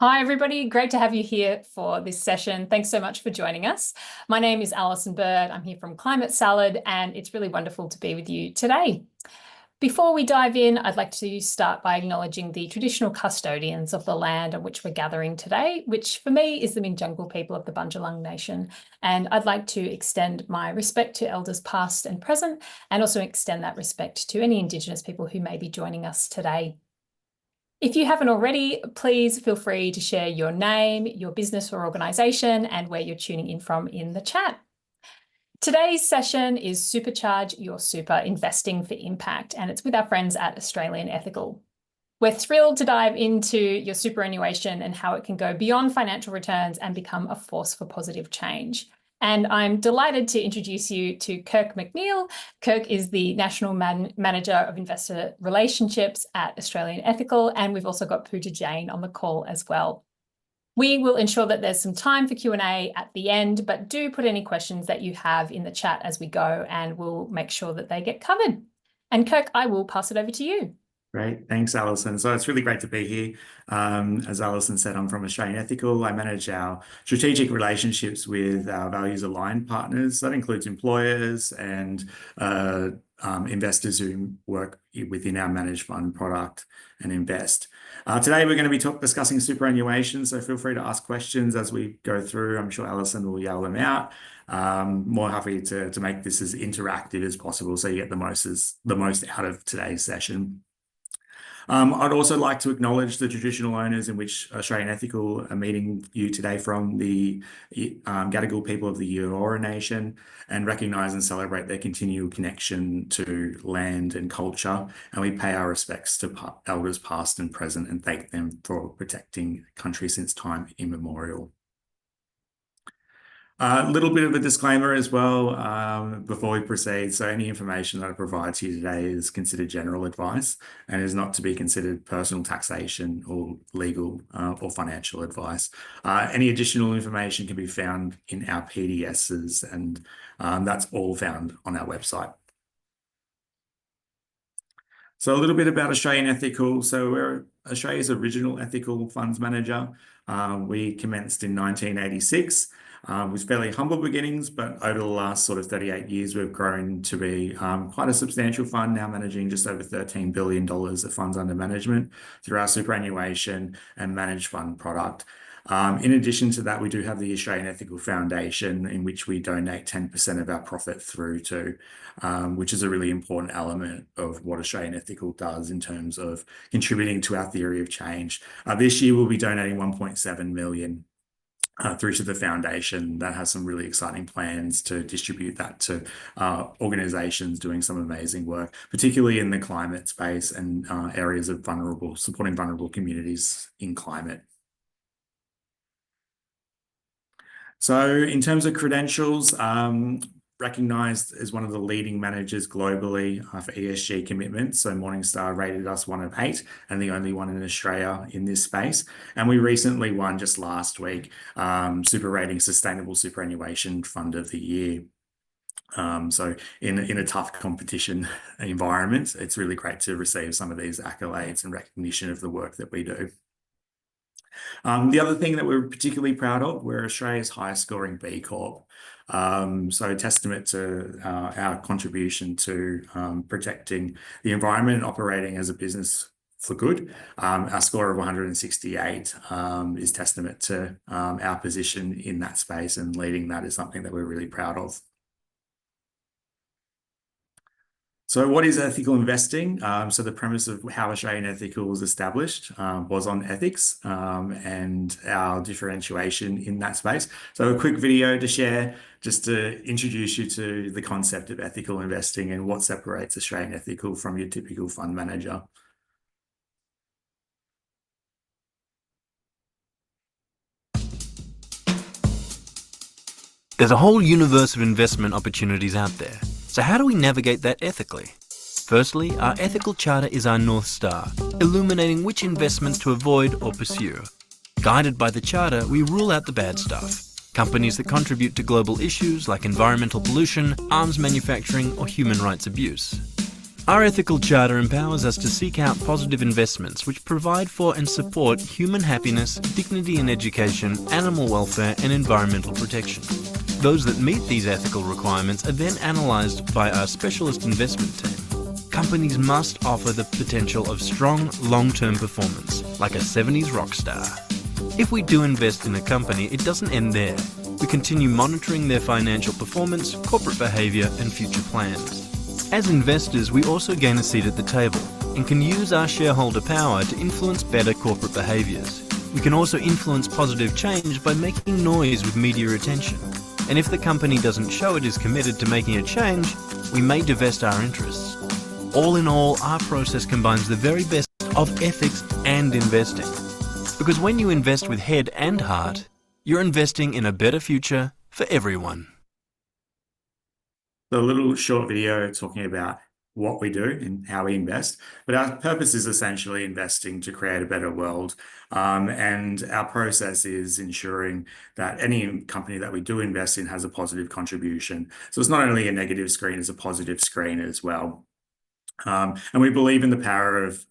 Hi, everybody. Great to have you here for this session. Thanks so much for joining us. My name is Alison Bird. I'm here from Climate Salad, and it's really wonderful to be with you today. Before we dive in, I'd like to start by acknowledging the traditional custodians of the land on which we're gathering today, which for me is the Minjungle people of the Bundjalung Nation. And I'd like to extend my respect to elders past and present, and also extend that respect to any Indigenous people who may be joining us today. If you haven't already, please feel free to share your name, your business or organisation, and where you're tuning in from in the chat. Today's session is Supercharge Your Super Investing for Impact, and it's with our friends at Australian Ethical. We're thrilled to dive into your superannuation and how it can go beyond financial returns and become a force for positive change. And I'm delighted to introduce you to Kirk McNeill. Kirk is the National Manager of Investor Relationships at Australian Ethical, and we've also got Pooja Jain on the call as well. We will ensure that there's some time for Q&A at the end, but do put any questions that you have in the chat as we go, and we'll make sure that they get covered. And Kirk, I will pass it over to you. Great. Thanks, Alison. So it's really great to be here. As Alison said, I'm from Australian Ethical. I manage our strategic relationships with our values-aligned partners. That includes employers and investors who work within our managed fund product and invest. Today, we're going to be discussing superannuation, so feel free to ask questions as we go through. I'm sure Alison will yell them out. More happy to make this as interactive as possible so you get the most out of today's session. I'd also like to acknowledge the traditional owners in which Australian Ethical are meeting you today from, the Gadigal people of the Eora Nation, and recognise and celebrate their continual connection to land and culture. And we pay our respects to elders past and present and thank them for protecting country since time immemorial. A little bit of a disclaimer as well before we proceed. So any information that I provide to you today is considered general advice and is not to be considered personal taxation or legal or financial advice. Any additional information can be found in our PDSs, and that's all found on our website. So a little bit about Australian Ethical. So we're Australia's original ethical funds manager. We commenced in 1986. With fairly humble beginnings, but over the last sort of 38 years, we've grown to be quite a substantial fund, now managing just over $13 billion of funds under management through our superannuation and managed fund product. In addition to that, we do have the Australian Ethical Foundation, in which we donate 10% of our profit through to, which is a really important element of what Australian Ethical does in terms of contributing to our theory of change. This year, we'll be donating 1.7 million through to the foundation. That has some really exciting plans to distribute that to organisations doing some amazing work, particularly in the climate space and areas of supporting vulnerable communities in climate. So in terms of credentials, recognised as one of the leading managers globally for ESG commitments. So Morningstar rated us 1 of 8 and the only one in Australia in this space. And we recently won just last week Super Rating Sustainable Superannuation Fund of the Year. So in a tough competition environment, it's really great to receive some of these accolades and recognition of the work that we do. The other thing that we're particularly proud of, we're Australia's highest scoring B Corp. So testament to our contribution to protecting the environment and operating as a business for good. Our score of 168 is testament to our position in that space, and leading that is something that we're really proud of. So what is ethical investing? So the premise of how Australian Ethical was established was on ethics and our differentiation in that space. So a quick video to share just to introduce you to the concept of ethical investing and what separates Australian Ethical from your typical fund manager. There's a whole universe of investment opportunities out there. So how do we navigate that ethically? Firstly, our ethical charter is our North Star, illuminating which investments to avoid or pursue. Guided by the charter, we rule out the bad stuff. Companies that contribute to global issues like environmental pollution, arms manufacturing, or human rights abuse. Our ethical charter empowers us to seek out positive investments which provide for and support human happiness, dignity in education, animal welfare and environmental protection. Those that meet these ethical requirements are then analysed by our specialist investment team. Companies must offer the potential of strong, long-term performance, like a 70s rock star. If we do invest in a company, it doesn't end there. We continue monitoring their financial performance, corporate behaviour and future plans. As investors, we also gain a seat at the table and can use our shareholder power to influence better corporate behaviours. We can also influence positive change by making noise with media attention. And if the company doesn't show it is committed to making a change, we may divest our interests. All in all, our process combines the very best of ethics and investing. Because when you invest with head and heart, you're investing in a better future for everyone. A little short video talking about what we do and how we invest, but our purpose is essentially investing to create a better world. And our process is ensuring that any company that we do invest in has a positive contribution. So it's not only a negative screen, it's a positive screen as well. And we believe in the power of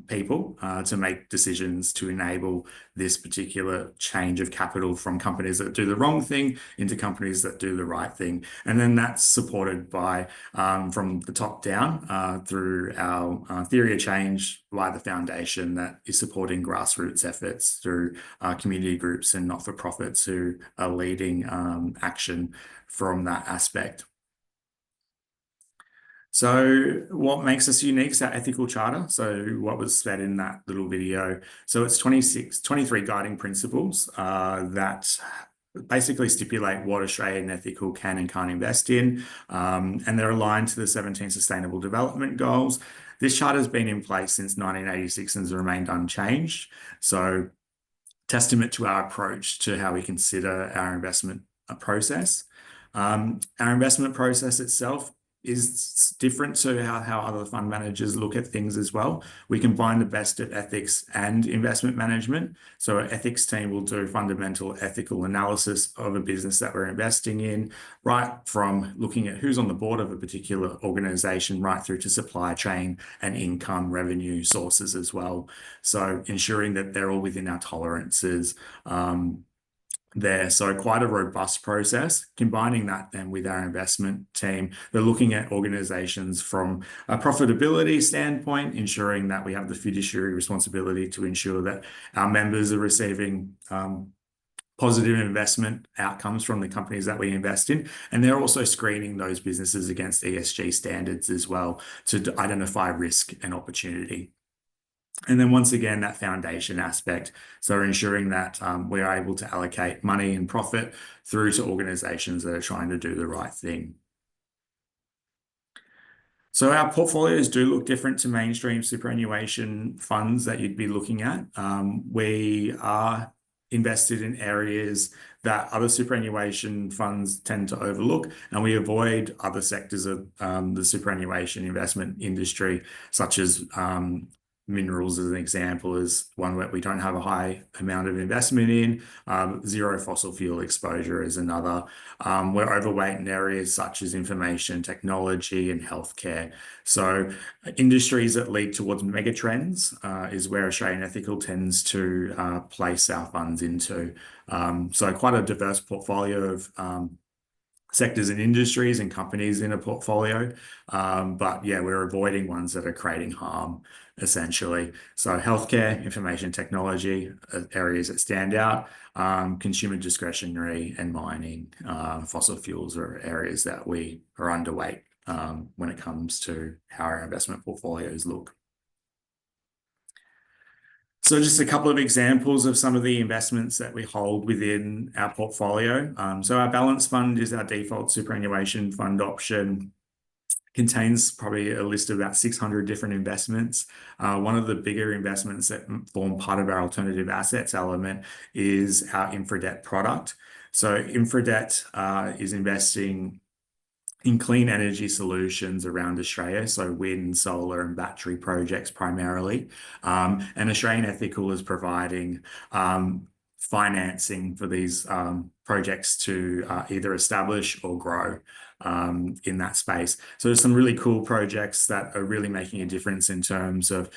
people to make decisions to enable this particular change of capital from companies that do the wrong thing into companies that do the right thing. And then that's supported by, from the top down, through our theory of change by the foundation that is supporting grassroots efforts through community groups and not-for-profits who are leading action from that aspect. So what makes us unique is our ethical charter. So what was said in that little video. So it's 23 guiding principles that basically stipulate what Australian ethical can and can't invest in. And they're aligned to the 17 Sustainable Development Goals. This charter has been in place since 1986 and has remained unchanged. So testament to our approach to how we consider our investment process. Our investment process itself is different to how other fund managers look at things as well. We combine the best of ethics and investment management. So our ethics team will do fundamental ethical analysis of a business that we're investing in, right from looking at who's on the board of a particular organization, right through to supply chain and income revenue sources as well. So ensuring that they're all within our tolerances, there. So quite a robust process. Combining that then with our investment team, they're looking at organizations from a profitability standpoint, ensuring that we have the fiduciary responsibility to ensure that our members are receiving positive investment outcomes from the companies that we invest in. And they're also screening those businesses against ESG standards as well to identify risk and opportunity. And then once again, that foundation aspect. So ensuring that we are able to allocate money and profit through to organizations that are trying to do the right thing. So our portfolios do look different to mainstream superannuation funds that you'd be looking at. We are invested in areas that other superannuation funds tend to overlook, and we avoid other sectors of the superannuation investment industry, such as minerals as an example is one where we don't have a high amount of investment in. Zero fossil fuel exposure is another. We're overweight in areas such as information technology and healthcare. So industries that lead towards megatrends is where Australian Ethical tends to place our funds into. So quite a diverse portfolio of sectors and industries and companies in a portfolio. But yeah, we're avoiding ones that are creating harm, essentially. So healthcare, information technology, areas that stand out, consumer discretionary and mining, fossil fuels are areas that we are underweight when it comes to how our investment portfolios look. So just a couple of examples of some of the investments that we hold within our portfolio. So our balance fund is our default superannuation fund option. Contains probably a list of about 600 different investments. One of the bigger investments that form part of our alternative assets element is our infradebt product. So infradebt is investing in clean energy solutions around Australia, so wind, solar, and battery projects primarily. And Australian Ethical is providing financing for these projects to either establish or grow in that space. So there's some really cool projects that are really making a difference in terms of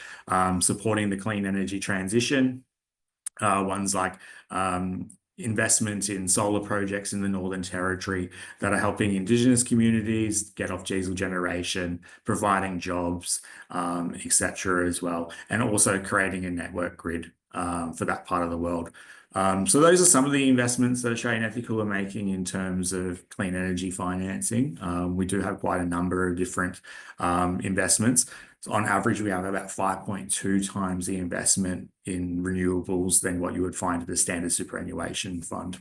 supporting the clean energy transition. Ones like investment in solar projects in the Northern Territory that are helping Indigenous communities get off diesel generation, providing jobs, etc. as well, and also creating a network grid for that part of the world. So those are some of the investments that Australian Ethical are making in terms of clean energy financing. We do have quite a number of different investments. So on average, we have about 5.2 times the investment in renewables than what you would find at a standard superannuation fund.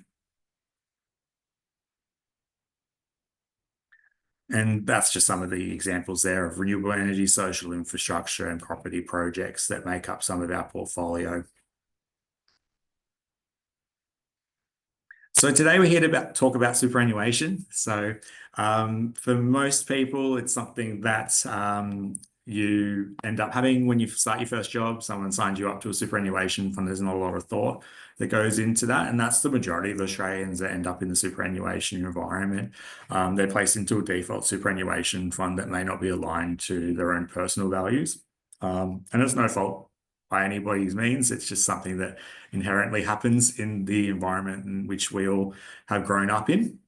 And that's just some of the examples there of renewable energy, social infrastructure, and property projects that make up some of our portfolio. So today we're here to talk about superannuation. So for most people, it's something that you end up having when you start your first job. Someone signs you up to a superannuation fund. There's not a lot of thought that goes into that. And that's the majority of Australians that end up in the superannuation environment. They're placed into a default superannuation fund that may not be aligned to their own personal values. And it's no fault by anybody's means. It's just something that inherently happens in the environment in which we all have grown up in.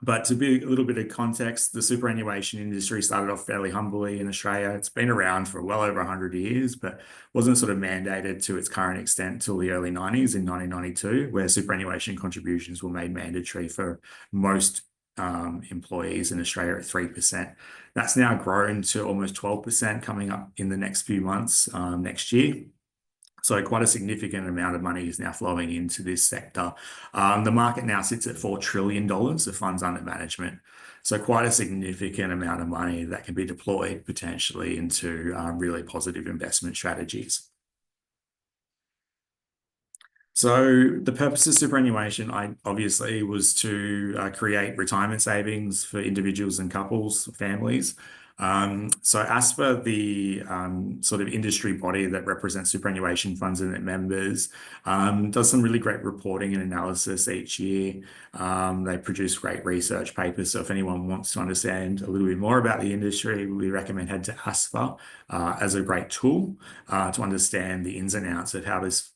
But to be a little bit of context, the superannuation industry started off fairly humbly in Australia. It's been around for well over 100 years, but wasn't sort of mandated to its current extent till the early 90s in 1992, where superannuation contributions were made mandatory for most employees in Australia at 3%. That's now grown to almost 12% coming up in the next few months next year. So quite a significant amount of money is now flowing into this sector. The market now sits at $4 trillion of funds under management. So quite a significant amount of money that can be deployed potentially into really positive investment strategies. So the purpose of superannuation, obviously, was to create retirement savings for individuals and couples, families. So ASPA, the sort of industry body that represents superannuation funds and their members, does some really great reporting and analysis each year. They produce great research papers. So if anyone wants to understand a little bit more about the industry, we recommend head to ASPA as a great tool to understand the ins and outs of how this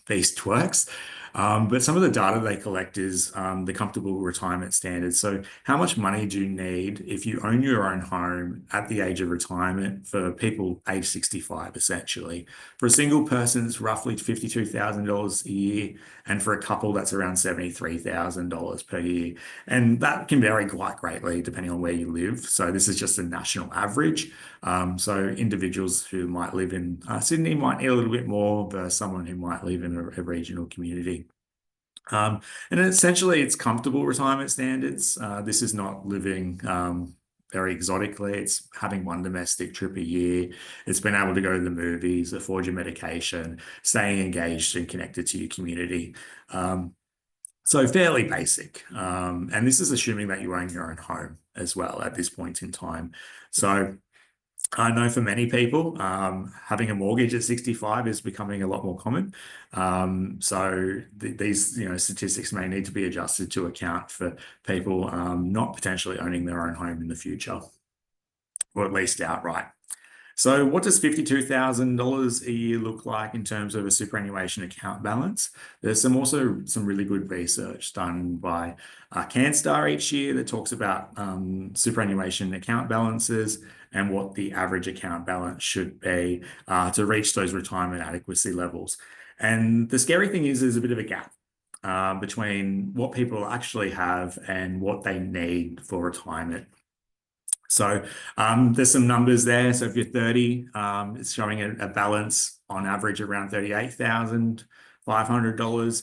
beast works. But some of the data they collect is the comfortable retirement standards. So how much money do you need if you own your own home at the age of retirement for people age 65, essentially? For a single person, it's roughly $52,000 a year. And for a couple, that's around $73,000 per year. And that can vary quite greatly depending on where you live. So this is just a national average. So individuals who might live in Sydney might need a little bit more versus someone who might live in a regional community. And essentially, it's comfortable retirement standards. This is not living very exotically. It's having one domestic trip a year. It's being able to go to the movies, afford your medication, staying engaged and connected to your community. So fairly basic. And this is assuming that you own your own home as well at this point in time. So I know for many people, having a mortgage at 65 is becoming a lot more common. So these statistics may need to be adjusted to account for people not potentially owning their own home in the future, or at least outright. So what does $52,000 a year look like in terms of a superannuation account balance? There's also some really good research done by CanStar each year that talks about superannuation account balances and what the average account balance should be to reach those retirement adequacy levels. And the scary thing is there's a bit of a gap between what people actually have and what they need for retirement. So there's some numbers there. So if you're 30, it's showing a balance on average around $38,500.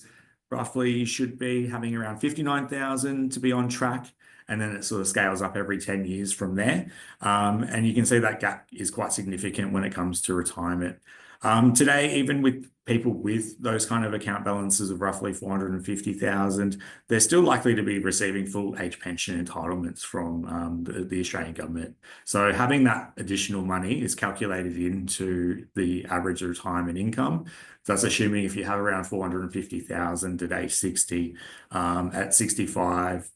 Roughly, you should be having around $59,000 to be on track. And then it sort of scales up every 10 years from there. And you can see that gap is quite significant when it comes to retirement. Today, even with people with those kind of account balances of roughly 450,000, they're still likely to be receiving full age pension entitlements from the Australian government. So having that additional money is calculated into the average retirement income. That's assuming if you have around 450,000 at age 60, at 65,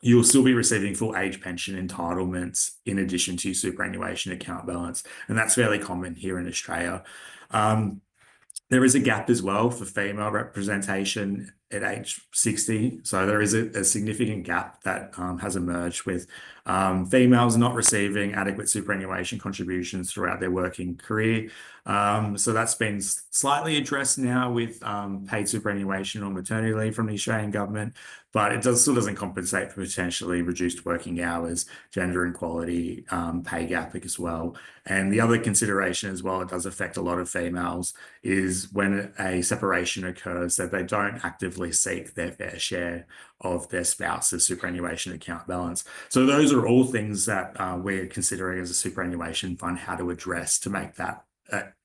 you'll still be receiving full age pension entitlements in addition to your superannuation account balance. And that's fairly common here in Australia. There is a gap as well for female representation at age 60. So there is a significant gap that has emerged with females not receiving adequate superannuation contributions throughout their working career. So that's been slightly addressed now with paid superannuation or maternity leave from the Australian government, but it still doesn't compensate for potentially reduced working hours, gender inequality, pay gap as well. And the other consideration as well, it does affect a lot of females, is when a separation occurs that they don't actively seek their fair share of their spouse's superannuation account balance. So those are all things that we're considering as a superannuation fund, how to address to make that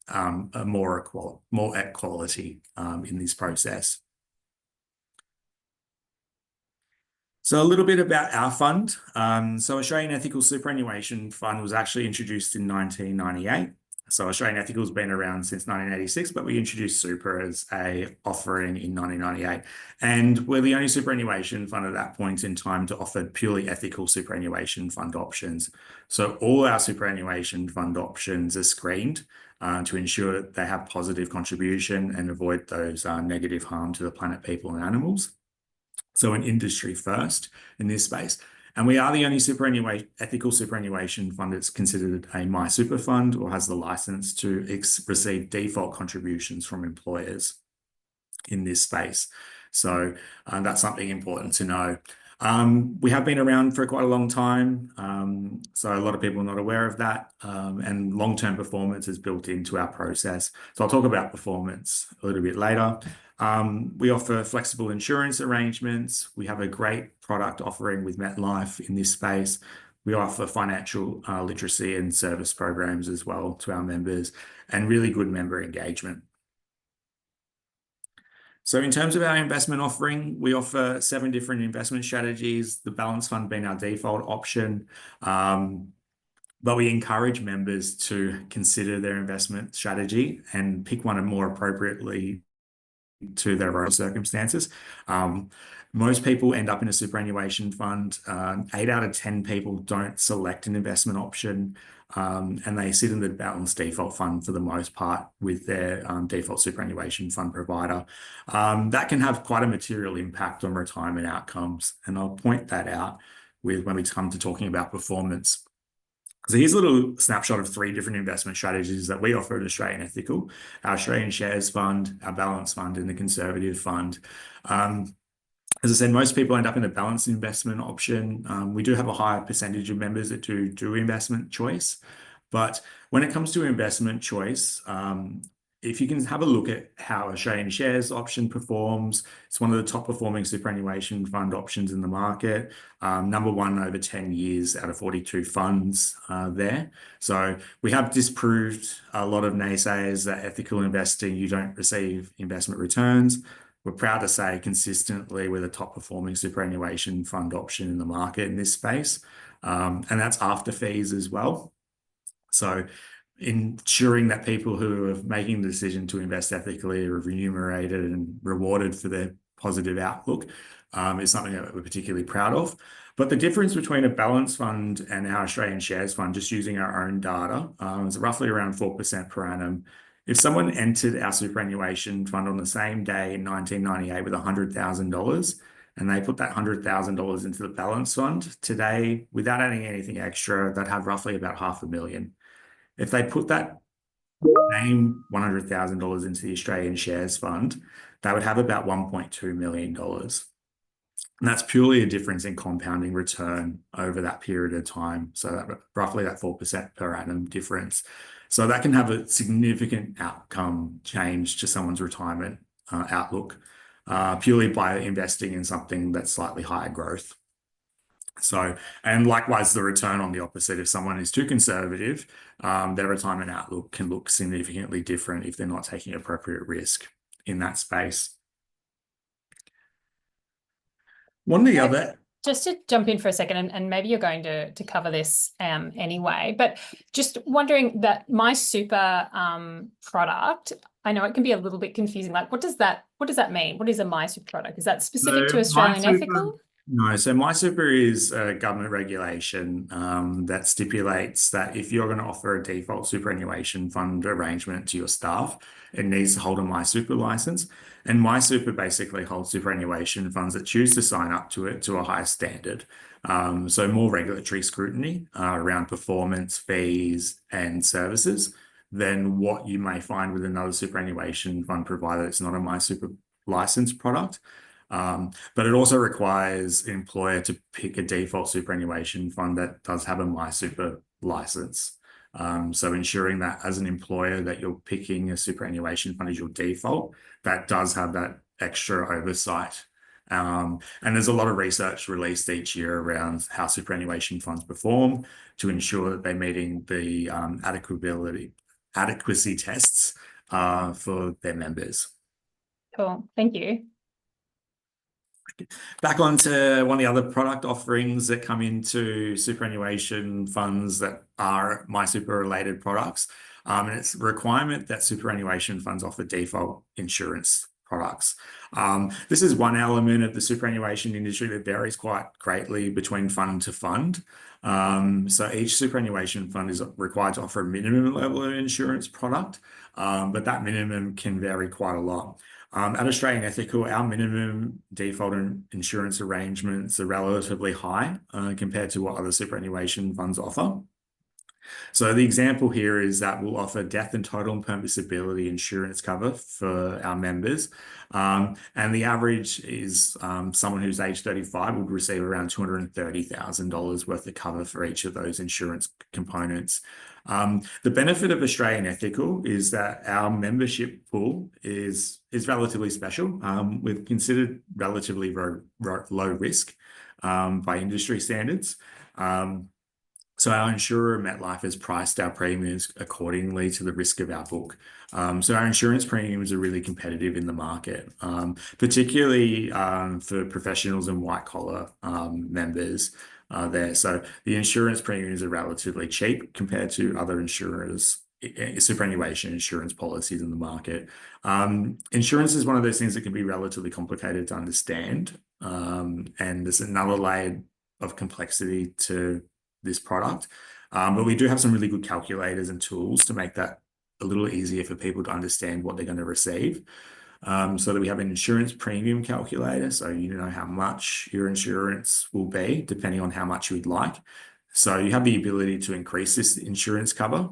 a more equality in this process. So a little bit about our fund. So Australian Ethical Superannuation Fund was actually introduced in 1998. So Australian Ethical has been around since 1986, but we introduced Super as a offering in 1998. And we're the only superannuation fund at that point in time to offer purely ethical superannuation fund options. So all our superannuation fund options are screened to ensure that they have positive contribution and avoid those negative harm to the planet, people, and animals. So an industry first in this space. And we are the only ethical superannuation fund that's considered a My Super fund or has the license to receive default contributions from employers in this space. So that's something important to know. We have been around for quite a long time, so a lot of people are not aware of that, and long-term performance is built into our process. So I'll talk about performance a little bit later. We offer flexible insurance arrangements. We have a great product offering with MetLife in this space. We offer financial literacy and service programs as well to our members, and really good member engagement. So in terms of our investment offering, we offer 7 different investment strategies, the balance fund being our default option. But we encourage members to consider their investment strategy and pick one more appropriately to their own circumstances. Most people end up in a superannuation fund. 8 out of 10 people don't select an investment option, and they sit in the balanced default fund for the most part with their default superannuation fund provider. That can have quite a material impact on retirement outcomes, and I'll point that out when we come to talking about performance. So here's a little snapshot of 3 different investment strategies that we offer at Australian Ethical: our Australian Shares Fund, our Balance Fund, and the Conservative Fund. As I said, most people end up in a balanced investment option. We do have a higher percentage of members that do investment choice. But when it comes to investment choice, if you can have a look at how Australian Shares option performs, it's one of the top performing superannuation fund options in the market. Number 1 over 10 years out of 42 funds there. So we have disproved a lot of naysayers that ethical investing, you don't receive investment returns. We're proud to say consistently we're the top performing superannuation fund option in the market in this space. And that's after fees as well. So ensuring that people who are making the decision to invest ethically are remunerated and rewarded for their positive outlook is something that we're particularly proud of. But the difference between a balance fund and our Australian Shares Fund, just using our own data, is roughly around 4% per annum. If someone entered our superannuation fund on the same day in 1998 with $100,000, and they put that $100,000 into the balance fund today, without adding anything extra, they'd have roughly about $500,000. If they put that same $100,000 into the Australian Shares Fund, they would have about $1.2 million. And that's purely a difference in compounding return over that period of time. So that roughly that 4% per annum difference. So that can have a significant outcome change to someone's retirement outlook purely by investing in something that's slightly higher growth. So, and likewise, the return on the opposite. If someone is too conservative, their retirement outlook can look significantly different if they're not taking appropriate risk in that space. One of the other Just to jump in for a second, and maybe you're going to cover this anyway, but just wondering that my super product, I know it can be a little bit confusing. Like, what does that mean? What is a my super product? Is that specific to Australian ethical? No, so MySuper is a government regulation that stipulates that if you're going to offer a default superannuation fund arrangement to your staff, it needs to hold a MySuper license. And MySuper basically holds superannuation funds that choose to sign up to it to a higher standard. So more regulatory scrutiny around performance, fees, and services than what you may find with another superannuation fund provider that's not a MySuper license product. But it also requires an employer to pick a default superannuation fund that does have a MySuper license. So ensuring that as an employer that you're picking a superannuation fund as your default, that does have that extra oversight. And there's a lot of research released each year around how superannuation funds perform to ensure that they're meeting the adequacy tests for their members. Cool, thank you. Back onto one of the other product offerings that come into superannuation funds that are MySuper related products. And it's a requirement that superannuation funds offer default insurance products. This is one element of the superannuation industry that varies quite greatly between fund to fund. So each superannuation fund is required to offer a minimum level of insurance product, but that minimum can vary quite a lot. At Australian Ethical, our minimum default insurance arrangements are relatively high compared to what other superannuation funds offer. So the example here is that we'll offer death and total and permanent disability insurance cover for our members. And the average is someone who's age 35 would receive around $230,000 worth of cover for each of those insurance components. The benefit of Australian Ethical is that our membership pool is relatively special. We're considered relatively low risk by industry standards. So our insurer, MetLife, has priced our premiums accordingly to the risk of our book. So our insurance premiums are really competitive in the market, particularly for professionals and white-collar members there. So the insurance premiums are relatively cheap compared to other insurers, superannuation insurance policies in the market. Insurance is one of those things that can be relatively complicated to understand, and there's another layer of complexity to this product. But we do have some really good calculators and tools to make that a little easier for people to understand what they're going to receive. So that we have an insurance premium calculator, so you know how much your insurance will be depending on how much you'd like. So you have the ability to increase this insurance cover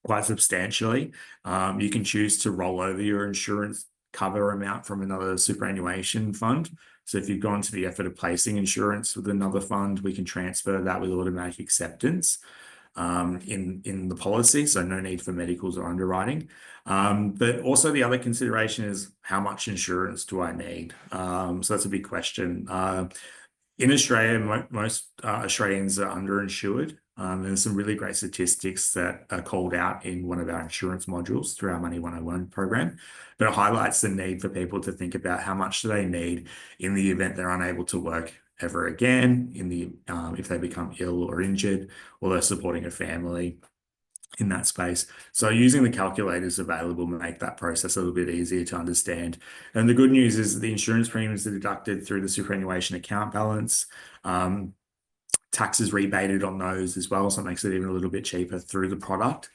quite substantially. You can choose to roll over your insurance cover amount from another superannuation fund. So if you've gone to the effort of placing insurance with another fund, we can transfer that with automatic acceptance in the policy. So no need for medicals or underwriting. But also the other consideration is how much insurance do I need? So that's a big question. In Australia, most Australians are underinsured. There's some really great statistics that are called out in one of our insurance modules through our Money 101 program, but it highlights the need for people to think about how much do they need in the event they're unable to work ever again, if they become ill or injured, or they're supporting a family in that space. So using the calculators available make that process a little bit easier to understand. And the good news is that the insurance premiums are deducted through the superannuation account balance. Tax is rebated on those as well, so it makes it even a little bit cheaper through the product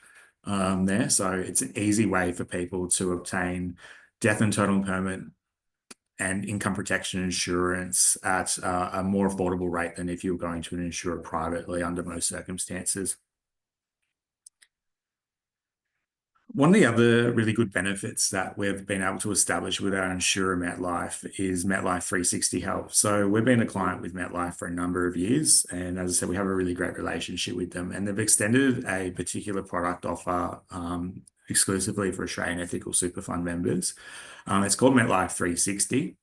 there. So it's an easy way for people to obtain death and total and permanent and income protection insurance at a more affordable rate than if you were going to an insurer privately under most circumstances. One of the other really good benefits that we've been able to establish with our insurer MetLife is MetLife 360 Health. So we've been a client with MetLife for a number of years. And as I said, we have a really great relationship with them. And they've extended a particular product offer exclusively for Australian Ethical Super Fund members. It's called MetLife 360.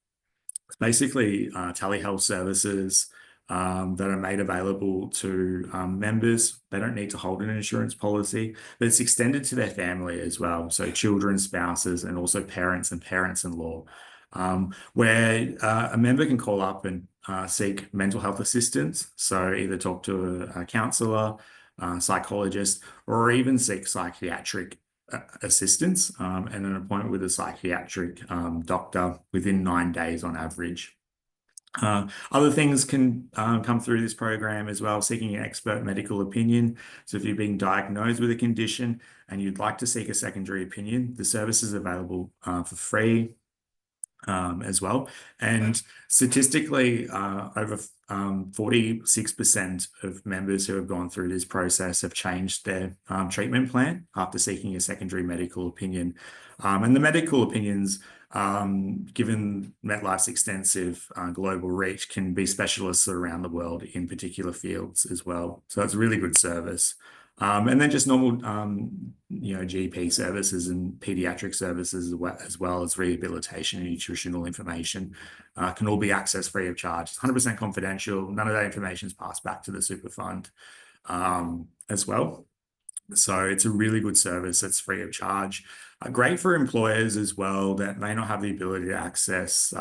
It's basically telehealth services that are made available to members. They don't need to hold an insurance policy, but it's extended to their family as well. So children, spouses, and also parents and parents-in-law, where a member can call up and seek mental health assistance. So either talk to a counsellor, psychologist, or even seek psychiatric assistance and an appointment with a psychiatric doctor within 9 days on average. Other things can come through this program as well, seeking an expert medical opinion. So if you're being diagnosed with a condition and you'd like to seek a secondary opinion, the service is available for free as well. And statistically, over 46% of members who have gone through this process have changed their treatment plan after seeking a secondary medical opinion. And the medical opinions, given MetLife's extensive global reach, can be specialists around the world in particular fields as well. So it's a really good service. And then just normal, GP services and pediatric services as well as rehabilitation and nutritional information can all be accessed free of charge. It's 100% confidential. None of that information is passed back to the super fund as well. So it's a really good service that's free of charge. Great for employers as well that may not have the ability to access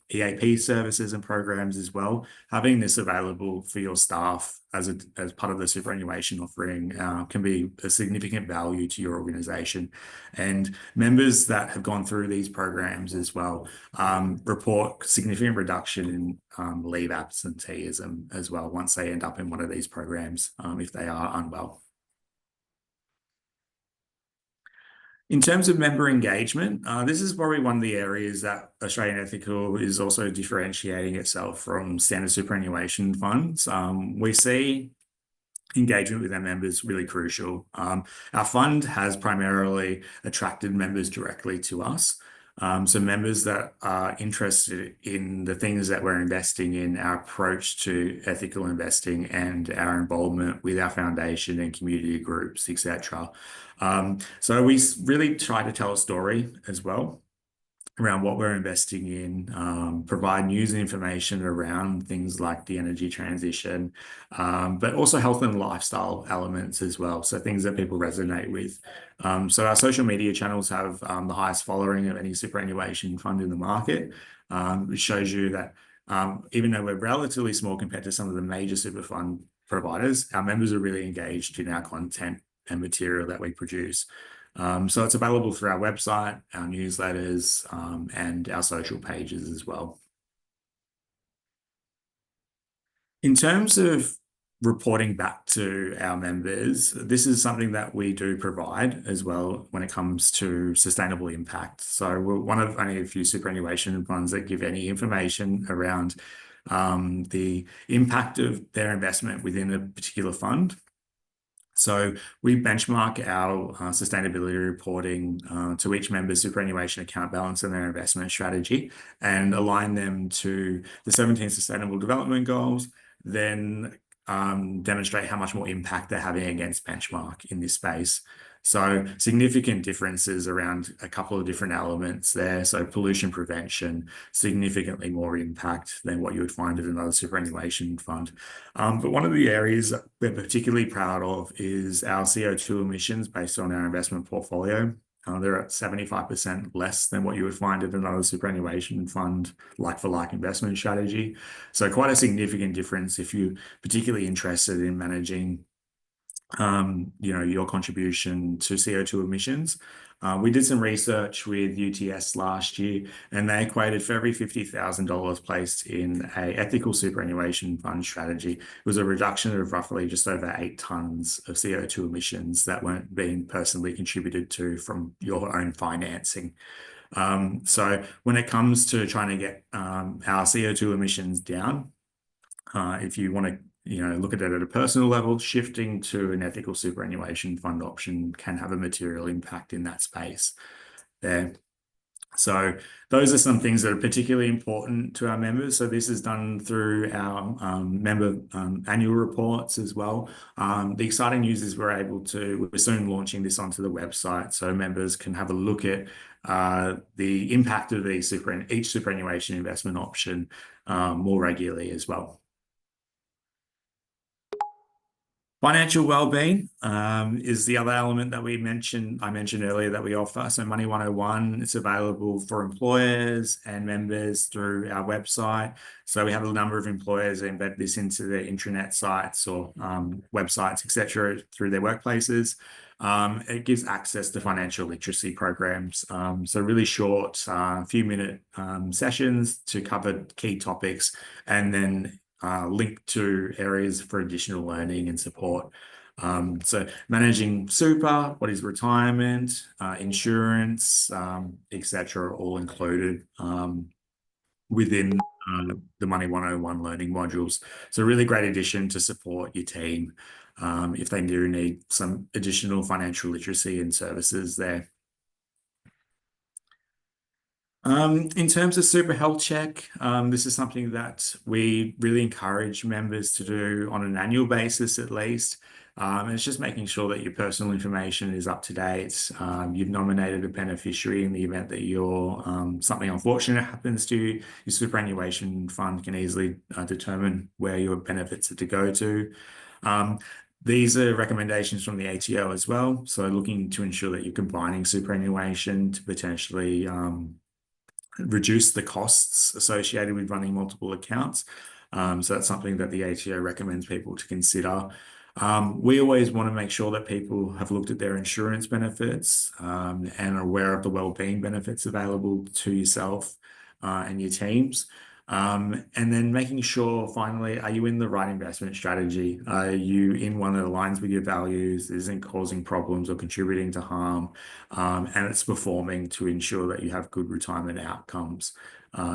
EAP services and programs as well. Having this available for your staff as part of the superannuation offering can be a significant value to your organization. And members that have gone through these programs as well report significant reduction in leave absenteeism as well once they end up in one of these programs if they are unwell. In terms of member engagement, this is probably one of the areas that Australian Ethical is also differentiating itself from standard superannuation funds. We see engagement with our members really crucial. Our fund has primarily attracted members directly to us. So members that are interested in the things that we're investing in, our approach to ethical investing and our involvement with our foundation and community groups, etc. So we really try to tell a story as well around what we're investing in, provide news and information around things like the energy transition, but also health and lifestyle elements as well. So things that people resonate with. So our social media channels have the highest following of any superannuation fund in the market, which shows you that even though we're relatively small compared to some of the major super fund providers, our members are really engaged in our content and material that we produce. So it's available through our website, our newsletters, and our social pages as well. In terms of reporting back to our members, this is something that we do provide as well when it comes to sustainable impact. So we're one of only a few superannuation funds that give any information around the impact of their investment within a particular fund. So we benchmark our sustainability reporting to each member's superannuation account balance and their investment strategy and align them to the 17 Sustainable Development Goals, then demonstrate how much more impact they're having against benchmark in this space. So significant differences around a couple of different elements there. So pollution prevention, significantly more impact than what you would find at another superannuation fund. But one of the areas that we're particularly proud of is our CO2 emissions based on our investment portfolio. They're at 75% less than what you would find at another superannuation fund, like-for-like investment strategy. So quite a significant difference if you're particularly interested in managing your contribution to CO2 emissions. We did some research with UTS last year, and they equated for every $50,000 placed in a ethical superannuation fund strategy, it was a reduction of roughly just over 8 tons of CO2 emissions that weren't being personally contributed to from your own financing. So when it comes to trying to get our CO2 emissions down, if you want to look at it at a personal level, shifting to an ethical superannuation fund option can have a material impact in that space there. So those are some things that are particularly important to our members. So this is done through our member annual reports as well. The exciting news is we're soon launching this onto the website so members can have a look at the impact of each superannuation investment option more regularly as well. Financial wellbeing is the other element that I mentioned earlier that we offer. So Money 101, it's available for employers and members through our website. So we have a number of employers that embed this into their intranet sites or websites, etc., through their workplaces. It gives access to financial literacy programs. So really short, few-minute sessions to cover key topics, and then link to areas for additional learning and support. So managing super, what is retirement, insurance, etc., all included within the Money 101 learning modules. So a really great addition to support your team if they do need some additional financial literacy and services there. In terms of Super Health Check, this is something that we really encourage members to do on an annual basis at least. And it's just making sure that your personal information is up to date. You've nominated a beneficiary in the event that something unfortunate happens to you. Your superannuation fund can easily determine where your benefits are to go to. These are recommendations from the ATO as well. So looking to ensure that you're combining superannuation to potentially reduce the costs associated with running multiple accounts. So that's something that the ATO recommends people to consider. We always want to make sure that people have looked at their insurance benefits and are aware of the wellbeing benefits available to yourself and your teams. And then making sure, finally, are you in the right investment strategy? Are you in one that aligns with your values, isn't causing problems or contributing to harm, and it's performing to ensure that you have good retirement outcomes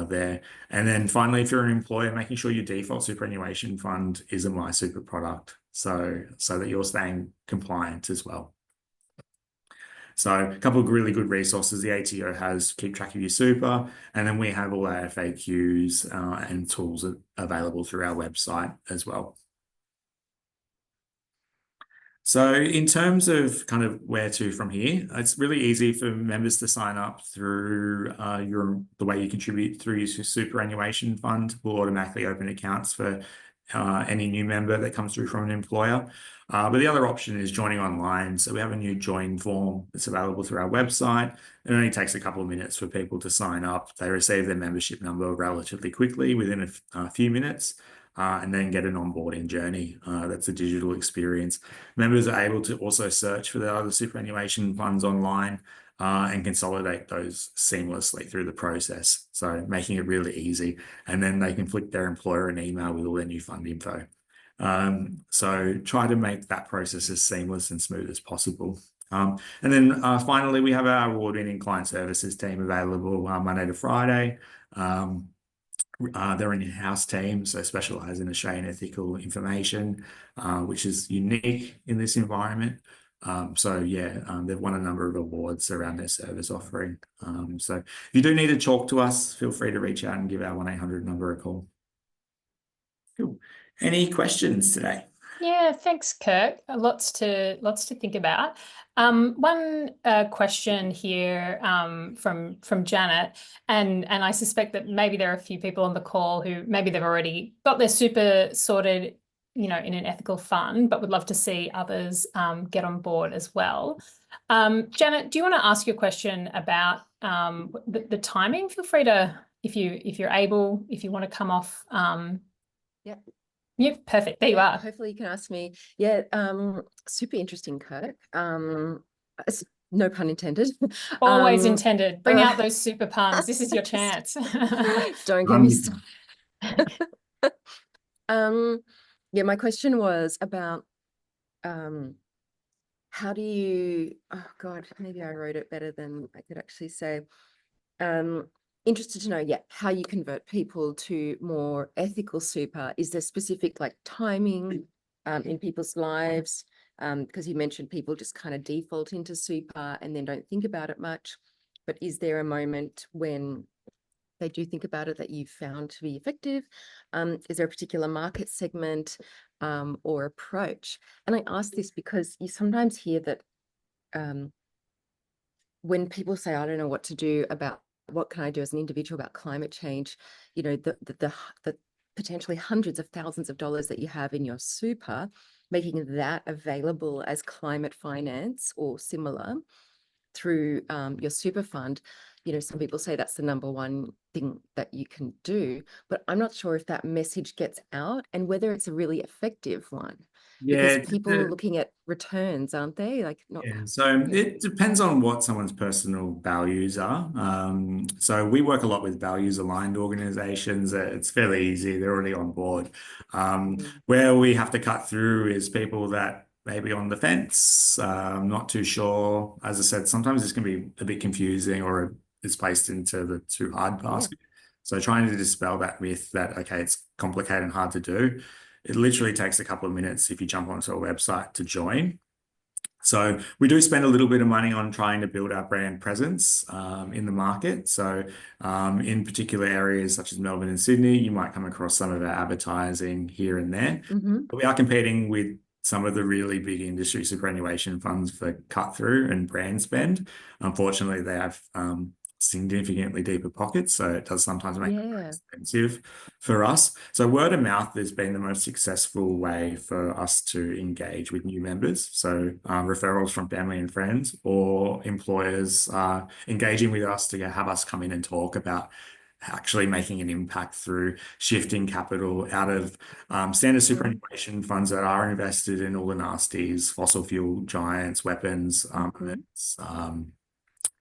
there. And then finally, if you're an employer, making sure your default superannuation fund is a MySuper product, so that you're staying compliant as well. So a couple of really good resources the ATO has to keep track of your super, and then we have all our FAQs and tools available through our website as well. So in terms of kind of where to from here, it's really easy for members to sign up through the way you contribute through your superannuation fund. Will automatically open accounts for any new member that comes through from an employer. But the other option is joining online. So we have a new join form that's available through our website. It only takes a couple of minutes for people to sign up. They receive their membership number relatively quickly within a few minutes. And then get an onboarding journey. That's a digital experience. Members are able to also search for their other superannuation funds online and consolidate those seamlessly through the process. So making it really easy. And then they can flick their employer an email with all their new fund info. So try to make that process as seamless and smooth as possible. And then finally, we have our award-winning client services team available Monday to Friday. They're an in-house team, so specialise in Australian ethical information, which is unique in this environment. They've won a number of awards around their service offering. So if you do need to talk to us, feel free to reach out and give our 1-800 number a call. Cool. Any questions today? Yeah, thanks, Kirk. Lots to think about. One question here from Janet, and I suspect that maybe there are a few people on the call who maybe they've already got their super sorted, in an ethical fund, but would love to see others get on board as well. Janet, do you want to ask your question about the timing? Feel free to, if you're able, if you want to come off. Yeah. Yeah, perfect. There you are. Hopefully you can ask me. Yeah, super interesting, Kirk. No pun intended. Always intended. Bring out those super puns. This is your chance. Don't get me started. Yeah, my question was about how do you, oh God, maybe I wrote it better than I could actually say. Interested to know, how you convert people to more ethical super. Is there specific timing in people's lives? Because you mentioned people just kind of default into super and then don't think about it much. But is there a moment when they do think about it that you've found to be effective? Is there a particular market segment or approach? And I ask this because you sometimes hear that when people say, I don't know what to do about what can I do as an individual about climate change, the potentially hundreds of thousands of dollars that you have in your super, making that available as climate finance or similar through your super fund. Some people say that's the number one thing that you can do, but I'm not sure if that message gets out and whether it's a really effective one, because Yeah, people are looking at returns, aren't they? Like, not. yeah, so it depends on what someone's personal values are. So we work a lot with values aligned organizations. It's fairly easy, they're already on board. Where we have to cut through is people that maybe on the fence, not too sure. As I said, sometimes this can be a bit confusing or it's placed into the too hard Yeah. basket. So trying to dispel that myth that, okay, it's complicated and hard to do. It literally takes a couple of minutes if you jump onto a website to join. So we do spend a little bit of money on trying to build our brand presence in the market. So in particular areas such as Melbourne and Sydney, you might come across some of our advertising here and there. But we are competing with some of the really big industry superannuation funds for cut through and brand spend. Unfortunately, they have significantly deeper pockets, so it does sometimes make it very expensive for us. So word of mouth has been the most successful way for us to engage with new members. So referrals from family and friends, or employers engaging with us to have us come in and talk about actually making an impact through shifting capital out of standard superannuation funds that are invested in all the nasties, fossil fuel giants, weapons,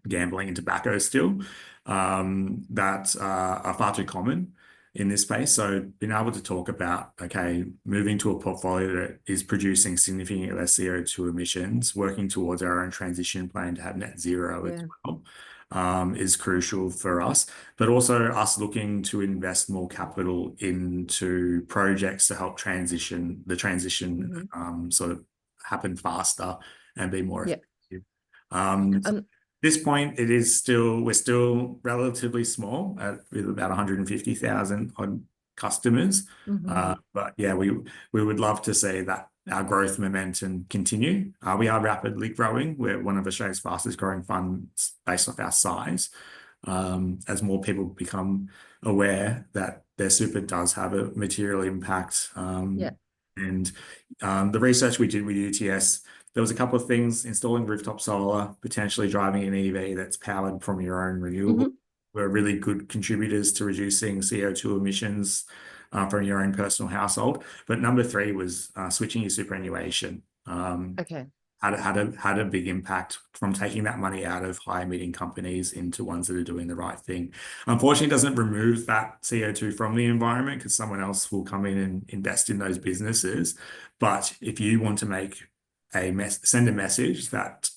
gambling and tobacco still, that are far too common in this space. So being able to talk about, okay, moving to a portfolio that is producing significantly less CO2 emissions, working towards our own transition plan to have net zero as well, is crucial for us, but also us looking to invest more capital into projects to help the transition sort of happen faster and be more effective. So this point, we're still relatively small with about 150,000 odd customers. But yeah, we would love to see that our growth momentum continue. We are rapidly growing. We're one of Australia's fastest growing funds based off our size. As more people become aware that their super does have a material impact. And the research we did with UTS, there was a couple of things: installing rooftop solar, potentially driving an EV that's powered from your own renewable, were really good contributors to reducing CO2 emissions from your own personal household. But number 3 was switching your superannuation. Had a big impact from taking that money out of high emitting companies into ones that are doing the right thing. Unfortunately, it doesn't remove that CO2 from the environment because someone else will come in and invest in those businesses. But if you want to send a message that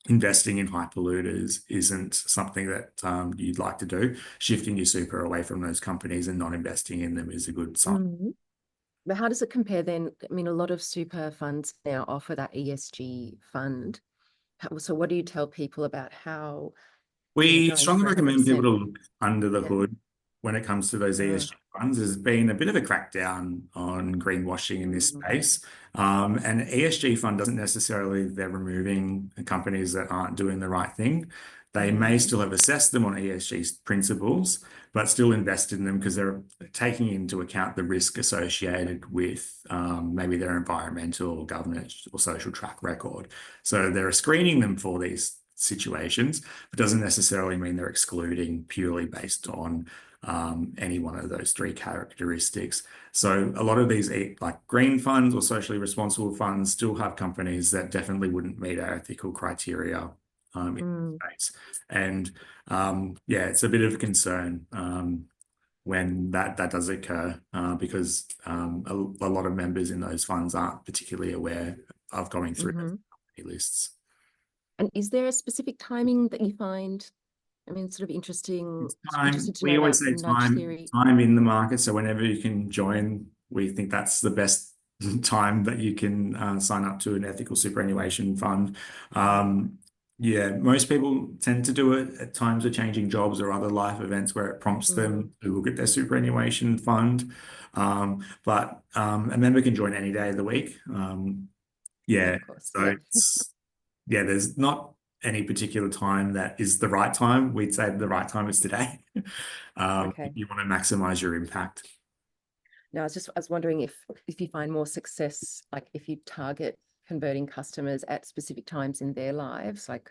investing in high polluters isn't something that you'd like to do, shifting your super away from those companies and not investing in them is a good sign. But how does it compare then? I mean, a lot of super funds now offer that ESG fund. So what do you tell people about how we going strongly for recommend people 100%? to look under the hood when it comes to those ESG funds. There's been a bit of a crackdown on greenwashing in this space. And ESG fund doesn't necessarily, they're removing companies that aren't doing the right thing. They may still have assessed them on ESG principles, but still invest in them because they're taking into account the risk associated with maybe their environmental, governance, or social track record. So they're screening them for these situations, but doesn't necessarily mean they're excluding purely based on any one of those 3 characteristics. So a lot of these like green funds or socially responsible funds still have companies that definitely wouldn't meet our ethical criteria in space. And it's a bit of a concern when that does occur because a lot of members in those funds aren't particularly aware of going through those company lists. And is there a specific timing that you find, I mean, sort of interested to We know always about say nudge theory? time in the market. So whenever you can join, we think that's the best time that you can sign up to an ethical superannuation fund. Most people tend to do it at times of changing jobs or other life events where it prompts them to look at their superannuation fund. But a member can join any day of the week. Of course. There's not any particular time that is the right time. We'd say the right time is today. If you want to maximize your impact. Now, I was wondering if you find more success, like if you target converting customers at specific times in their lives, like,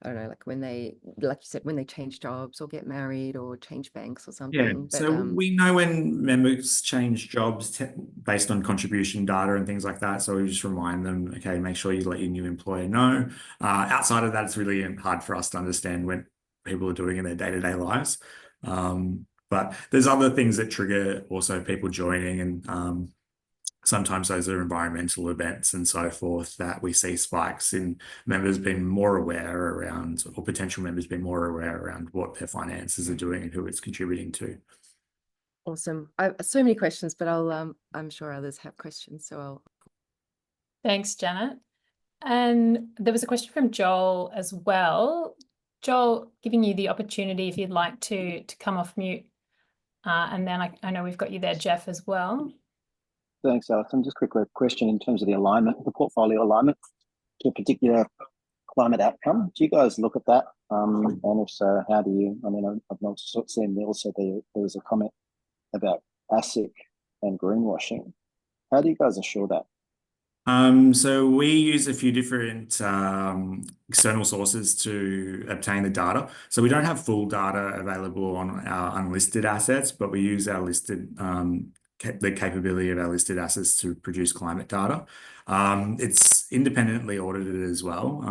I don't know, like when they, like you said, when they change jobs or get married or change banks or Yeah, something. But so we know when members change jobs based on contribution data and things like that. So we just remind them, okay, make sure you let your new employer know. Outside of that, it's really hard for us to understand when people are doing in their day-to-day lives. But there's other things that trigger also people joining, and sometimes those are environmental events and so forth that we see spikes in members being more aware around, or potential members being more aware around what their finances are doing and who it's contributing to. awesome. I have so many questions, but I'm sure others have questions, so I'll. Thanks, Janet. And there was a question from Joel as well. Joel, giving you the opportunity if you'd like to come off mute. And then I know we've got you there, Jeff, as well. Thanks, Alison. Just a quick question in terms of the alignment, the portfolio alignment to a particular climate outcome. Do you guys look at that? And if so, how do you? I mean, I've not seen Neil said there was a comment about ASIC and greenwashing. How do you guys assure that? So we use a few different external sources to obtain the data. So we don't have full data available on our unlisted assets, but we use our listed the capability of our listed assets to produce climate data. It's independently audited as well.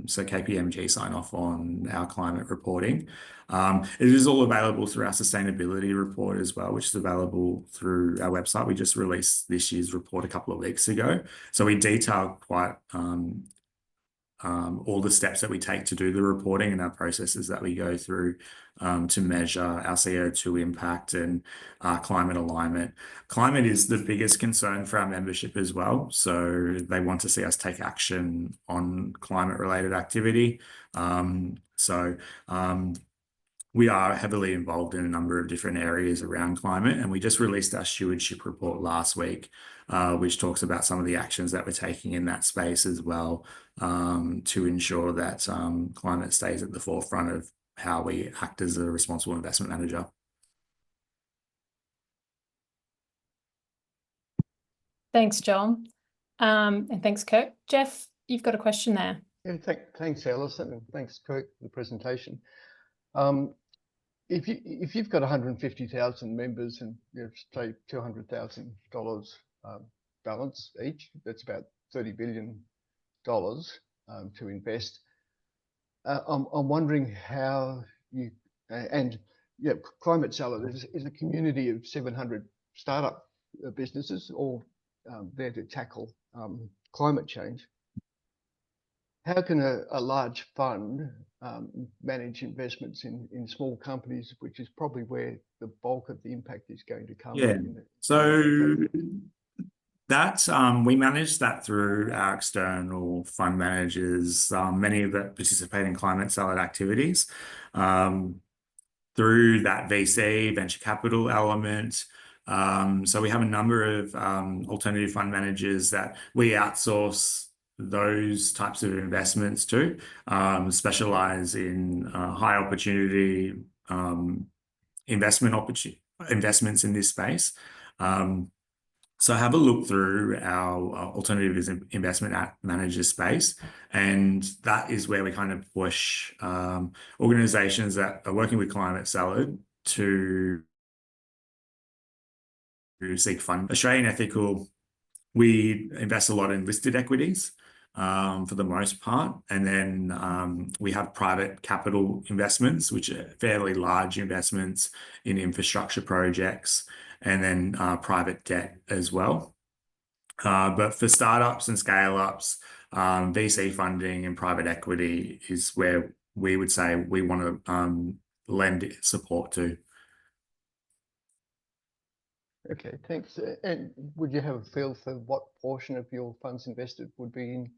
So KPMG sign off on our climate reporting. It is all available through our sustainability report as well, which is available through our website. We just released this year's report a couple of weeks ago. So we detail quite all the steps that we take to do the reporting and our processes that we go through to measure our CO2 impact and climate alignment. Climate is the biggest concern for our membership as well. So they want to see us take action on climate-related activity. We are heavily involved in a number of different areas around climate, and we just released our stewardship report last week, which talks about some of the actions that we're taking in that space as well, to ensure that climate stays at the forefront of how we act as a responsible investment manager. Thanks, Joel. And thanks, Kirk. Jeff, you've got a question there. Yeah, thanks, Alison, and thanks, Kirk, for the presentation. If you've got 150,000 members and say $200,000 balance each, that's about $30 billion to invest. I'm wondering how you Climate Salad is a community of 700 startup businesses, all there to tackle climate change. How can a large fund manage investments in small companies, which is probably where the bulk of the impact is going to come? Yeah. So that we manage that through our external fund managers, many of that participate in Climate Salad activities, through that VC, venture capital element. So we have a number of alternative fund managers that we outsource those types of investments to, specialize in high opportunity investments in this space. So have a look through our alternative investment manager space, and that is where we kind of push organizations that are working with Climate Salad to seek fund. Australian Ethical, we invest a lot in listed equities for the most part. And then we have private capital investments, which are fairly large investments in infrastructure projects, and then private debt as well. But for startups and scale-ups, VC funding and private equity is where we would say we want to lend support to. Okay, thanks. And would you have a feel for what portion of your funds invested would be in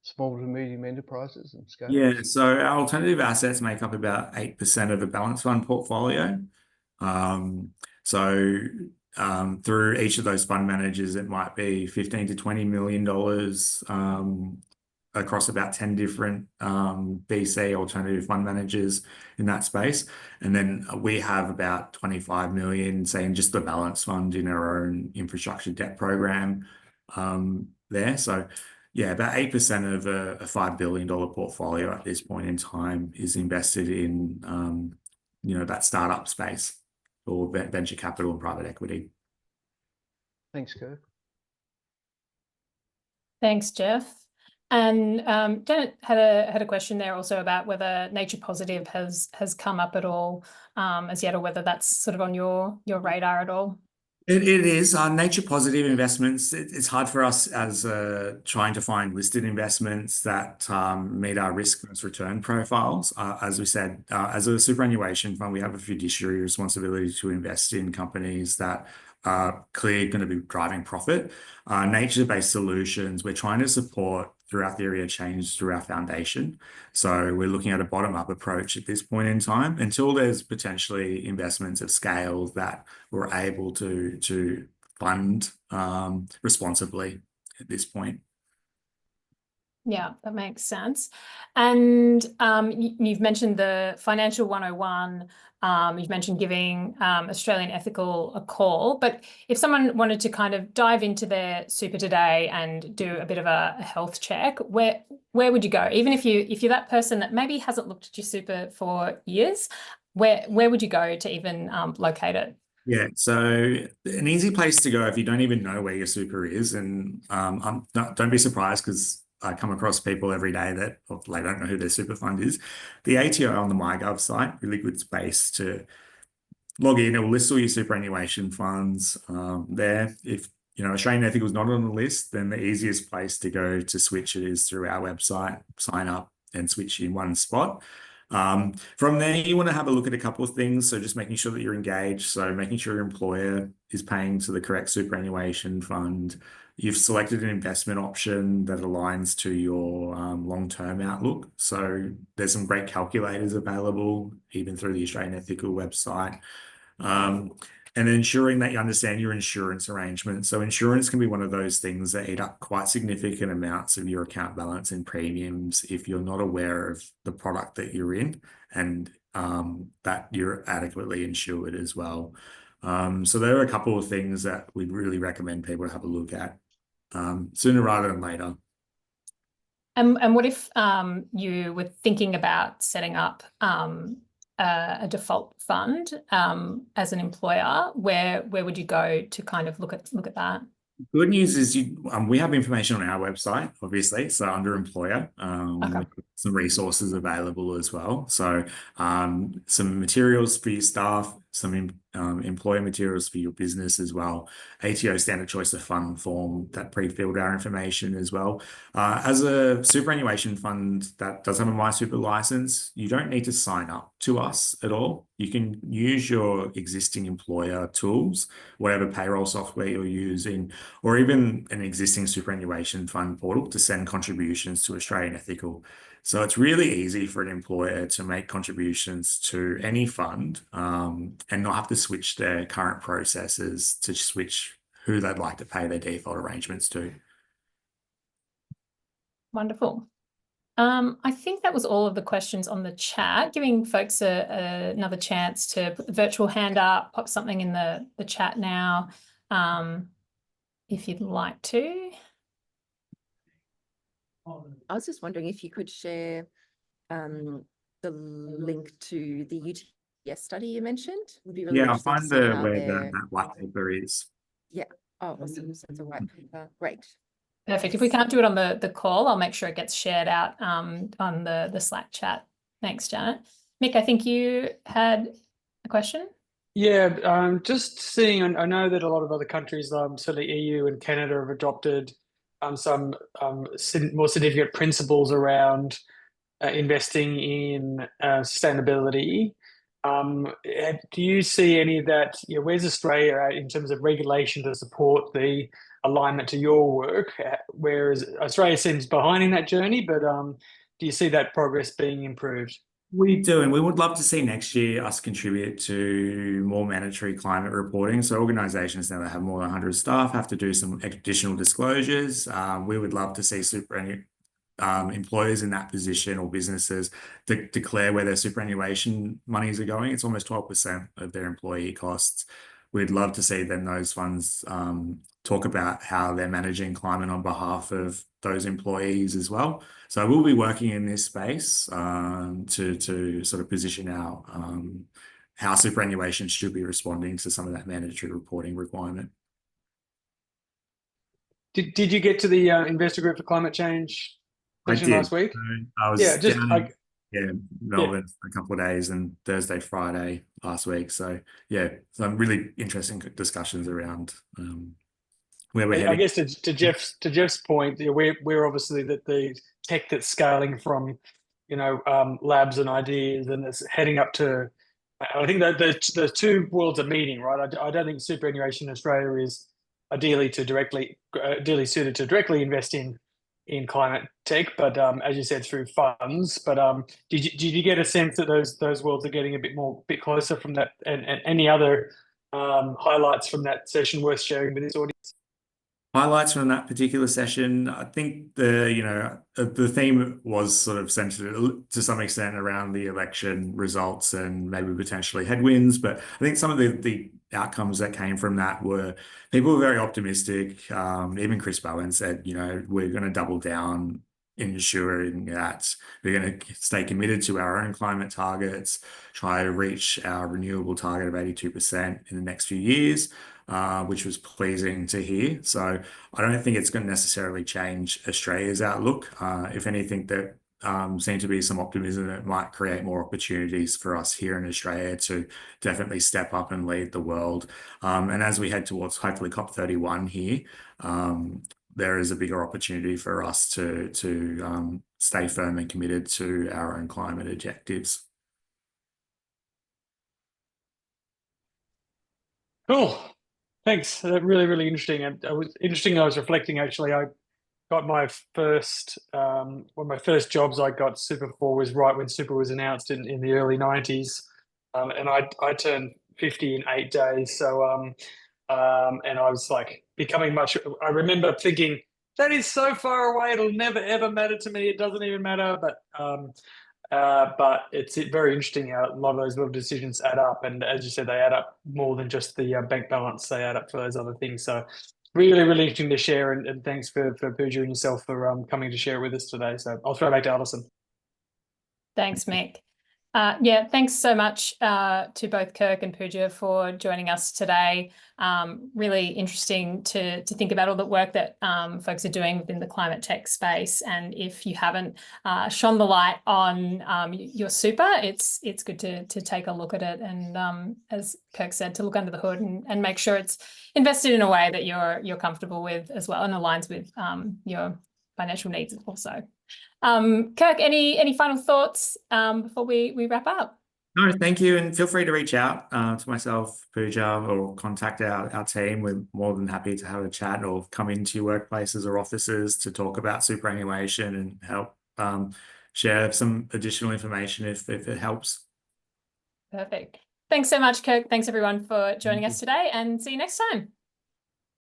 small to medium enterprises and scale? Yeah, so our alternative assets make up about 8% of the balance fund portfolio. Through each of those fund managers, it might be $15 to $20 million across about 10 different VC alternative fund managers in that space. And then we have about 25 million, say, in just the balance fund in our own infrastructure debt program there. So yeah, about 8% of a $5 billion portfolio at this point in time is invested in, that startup space or venture capital and private equity. Thanks, Kirk. Thanks, Jeff. And Janet had a question there also about whether nature positive has come up at all as yet, or whether that's sort of on your radar at all. It is nature positive investments. It's hard for us as trying to find listed investments that meet our risk versus return profiles. As we said, as a superannuation fund, we have a fiduciary responsibility to invest in companies that are clearly going to be driving profit. Nature-based solutions, we're trying to support through our theory of change through our foundation. So we're looking at a bottom-up approach at this point in time until there's potentially investments of scale that we're able to fund responsibly at this point. Yeah, that makes sense. And you've mentioned the Financial 101. You've mentioned giving Australian Ethical a call, but if someone wanted to kind of dive into their super today and do a bit of a health check, where would you go? Even if you're that person that maybe hasn't looked at your super for years, where would you go to even locate it? Yeah, so an easy place to go if you don't even know where your super is, and don't be surprised because I come across people every day that they don't know who their super fund is. The ATO on the MyGov site, really good space to log in. It will list all your superannuation funds there. If Australian Ethical is not on the list, then the easiest place to go to switch it is through our website, sign up and switch in one spot. From there, you want to have a look at a couple of things. So just making sure that you're engaged. So making sure your employer is paying to the correct superannuation fund. You've selected an investment option that aligns to your long-term outlook. So there's some great calculators available, even through the Australian Ethical website. And ensuring that you understand your insurance arrangements. So insurance can be one of those things that eat up quite significant amounts of your account balance and premiums if you're not aware of the product that you're in and that you're adequately insured as well. So there are a couple of things that we'd really recommend people to have a look at sooner rather than later. And what if you were thinking about setting up a default fund as an employer? Where would you go to kind of look at that? Good news is we have information on our website, obviously. So under employer, Okay. some resources available as well. So some materials for your staff, some employer materials for your business as well. ATO standard choice of fund form that pre-filled our information as well. As a superannuation fund that does have a MySuper license, you don't need to sign up to us at all. You can use your existing employer tools, whatever payroll software you're using, or even an existing superannuation fund portal to send contributions to Australian Ethical. So it's really easy for an employer to make contributions to any fund and not have to switch their current processes to switch who they'd like to pay their default arrangements to. Wonderful. I think that was all of the questions on the chat, giving folks another chance to put the virtual hand up, pop something in the chat now, if you'd like to. I was just wondering if you could share the link to the UTS study you mentioned. Would be really Yeah, I'll interesting find to see how where they're... that white paper is. Yeah. Oh, awesome. So it's a white paper. Great. Perfect. If we can't do it on the call, I'll make sure it gets shared out on the Slack chat. Thanks, Janet. Mick, I think you had a question. Yeah, just seeing, I know that a lot of other countries, certainly EU and Canada, have adopted some more significant principles around investing in sustainability. Do you see any of that? Where's Australia at in terms of regulation to support the alignment to your work? Whereas Australia seems behind in that journey, but do you see that progress being improved? We do, and we would love to see next year us contribute to more mandatory climate reporting. So organisations now that have more than 100 staff have to do some additional disclosures. We would love to see employers in that position or businesses declare where their superannuation monies are going. It's almost 12% of their employee costs. We'd love to see then those funds talk about how they're managing climate on behalf of those employees as well. So we'll be working in this space to sort of position our how superannuation should be responding to some of that mandatory reporting requirement. Did you get to the investor group for climate change session last week? I was down in Melbourne for a couple of days, and Thursday, Friday last week. So yeah, some really interesting discussions around where we're heading. I guess to Jeff's point, we're obviously the tech that's scaling from labs and ideas, and it's heading up to. I think that the two worlds are meeting, right? I don't think superannuation in Australia is ideally suited to directly invest in climate tech, but as you said, through funds. But did you get a sense that those worlds are getting a bit closer from that? And any other highlights from that session worth sharing with this audience? Highlights from that particular session, I think the theme was sort of centered to some extent around the election results and maybe potentially headwinds. But I think some of the outcomes that came from that were people were very optimistic. Even Chris Bowen said, we're going to double down in ensuring that we're going to stay committed to our own climate targets, try to reach our renewable target of 82% in the next few years. Which was pleasing to hear. So I don't think it's going to necessarily change Australia's outlook. If anything, there seemed to be some optimism that it might create more opportunities for us here in Australia to definitely step up and lead the world. And as we head towards hopefully COP31 here, there is a bigger opportunity for us to stay firm and committed to our own climate objectives. Cool. Thanks. Really, really interesting. I was reflecting, actually. I got my first, one of my first jobs I got super for was right when super was announced in the early 90s. And I turned 50 in 8 days. So, and I was like I remember thinking, that is so far away. It'll never, ever matter to me. It doesn't even matter. But it's very interesting how a lot of those little decisions add up, and as you said, they add up more than just the bank balance. They add up for those other things. So really, really interesting to share, and thanks for Pooja and yourself for coming to share it with us today. So I'll throw it back to Alison. Thanks, Mick. Yeah, thanks so much to both Kirk and Pooja for joining us today. Really interesting to think about all the work that folks are doing within the climate tech space. And if you haven't shone the light on your super, it's good to take a look at it. And as Kirk said, to look under the hood and make sure it's invested in a way that you're comfortable with as well and aligns with your financial needs also. Kirk, any final thoughts before we wrap up? No, thank you. And feel free to reach out to myself, Pooja, or contact our team. We're more than happy to have a chat or come into your workplaces or offices to talk about superannuation and help share some additional information if it helps. Perfect. Thanks so much, Kirk. Thanks everyone for joining us today, and see you next time.